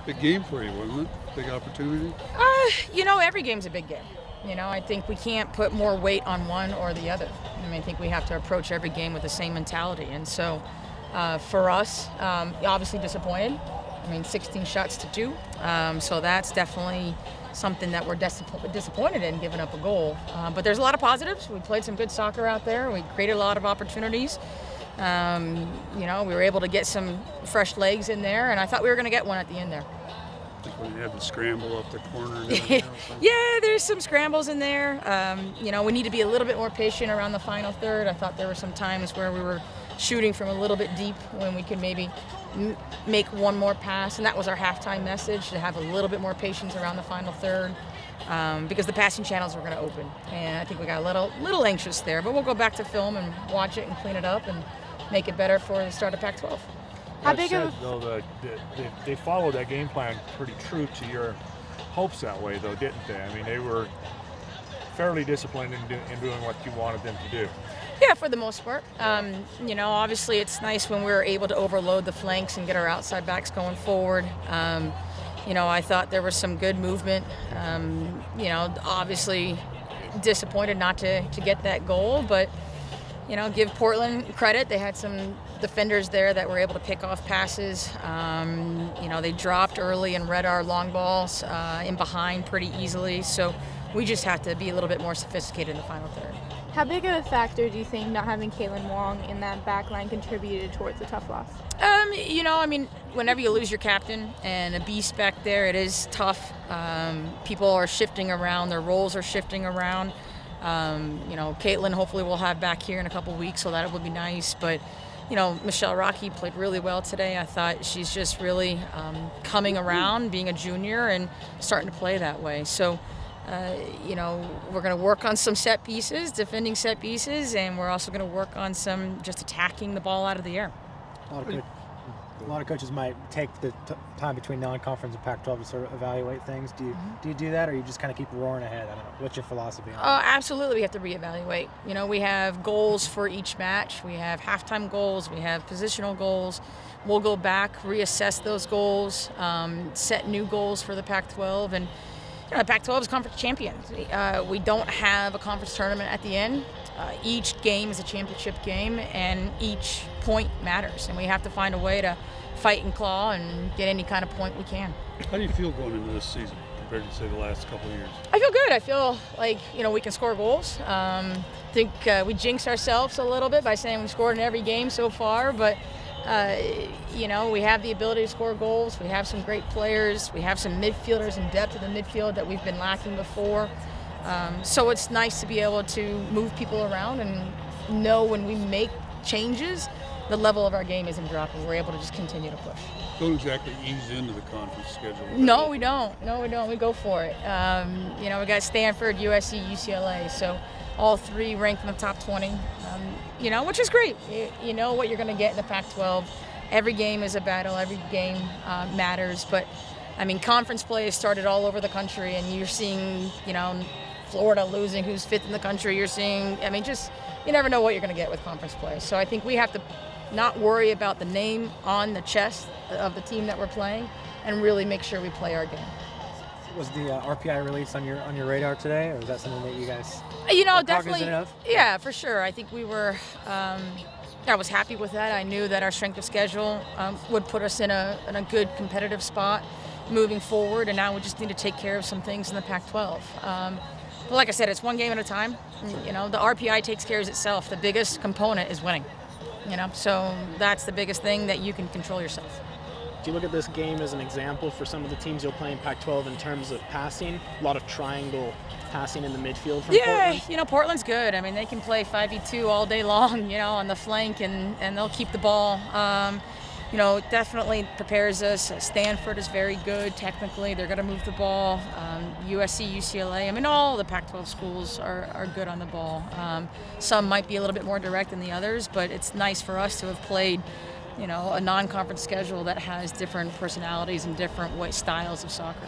Big game for you, wasn't it? Big opportunity? Every game's a big game. I think we can't put more weight on one or the other. I think we have to approach every game with the same mentality. And so for us, obviously disappointed. 16 shots to 2. So that's definitely something that we're disappointed in, giving up a goal. But there's a lot of positives. We played some good soccer out there. We created a lot of opportunities. We were able to get some fresh legs in there, and I thought we were going to get one at the end there. When you had the scramble up the corner and everything else. Yeah, there's some scrambles in there. We need to be a little bit more patient around the final third. I thought there were some times where we were shooting from a little bit deep when we could maybe make one more pass, and that was our halftime message, to have a little bit more patience around the final third, because the passing channels were going to open. And I think we got a little anxious there, but we'll go back to film and watch it and clean it up and make it better for the start of Pac-12. How big of though they followed that game plan pretty true to your hopes that way, though, didn't they? They were fairly disciplined in doing what you wanted them to do. Yeah, for the most part. Obviously it's nice when we're able to overload the flanks and get our outside backs going forward. I thought there was some good movement. Obviously disappointed not to get that goal, but give Portland credit. They had some defenders there that were able to pick off passes. They dropped early and read our long balls in behind pretty easily. So we just have to be a little bit more sophisticated in the final third. How big of a factor do you think not having Caitlin Wong in that back line contributed towards a tough loss? Whenever you lose your captain and a beast back there, it is tough. People are shifting around. Their roles are shifting around. Caitlin hopefully we'll have back here in a couple weeks, so that would be nice. But, Michelle Rocky played really well today. I thought she's just really coming around, being a junior and starting to play that way. So, we're going to work on some set pieces, defending set pieces, and we're also going to work on some just attacking the ball out of the air. A lot of coaches might take the time between non-conference and Pac-12 to sort of evaluate things. Do you do that, or you just kind of keep roaring ahead? I don't know. What's your philosophy on that? Absolutely, we have to reevaluate. We have goals for each match. We have halftime goals. We have positional goals. We'll go back, reassess those goals, set new goals for the Pac-12, and the Pac-12 is conference champions. We don't have a conference tournament at the end. Each game is a championship game, and each point matters. And we have to find a way to fight and claw and get any kind of point we can. How do you feel going into this season compared to, say, the last couple of years? I feel good. I feel like, we can score goals. I think we jinxed ourselves a little bit by saying we've scored in every game so far, but we have the ability to score goals. We have some great players. We have some midfielders in depth of the midfield that we've been lacking before. So it's nice to be able to move people around and know when we make changes, the level of our game isn't dropping. We're able to just continue to push. Don't exactly ease into the conference schedule. No, we don't. We go for it. We got Stanford, USC, UCLA. So all three ranked in the top 20, which is great. You know what you're going to get in the Pac-12. Every game is a battle. Every game matters. But, conference play has started all over the country, and you're seeing, Florida losing, who's fifth in the country. You're seeing, you never know what you're going to get with conference play. So I think we have to not worry about the name on the chest of the team that we're playing and really make sure we play our game. Was the RPI release on your radar today, or is that something that you guys definitely of? Yeah, for sure. I think we were I was happy with that. I knew that our strength of schedule would put us in a good competitive spot moving forward, and now we just need to take care of some things in the Pac-12. But like I said, it's one game at a time. The RPI takes care of itself. The biggest component is winning. So that's the biggest thing, that you can control yourself. Do you look at this game as an example for some of the teams you'll play in Pac-12 in terms of passing? A lot of triangle passing in the midfield from Portland? Portland's good. They can play 5v2 all day long, on the flank, and they'll keep the ball. It definitely prepares us. Stanford is very good technically. They're going to move the ball. USC, UCLA. All the Pac-12 schools are good on the ball. Some might be a little bit more direct than the others, but it's nice for us to have played a non-conference schedule that has different personalities and different styles of soccer.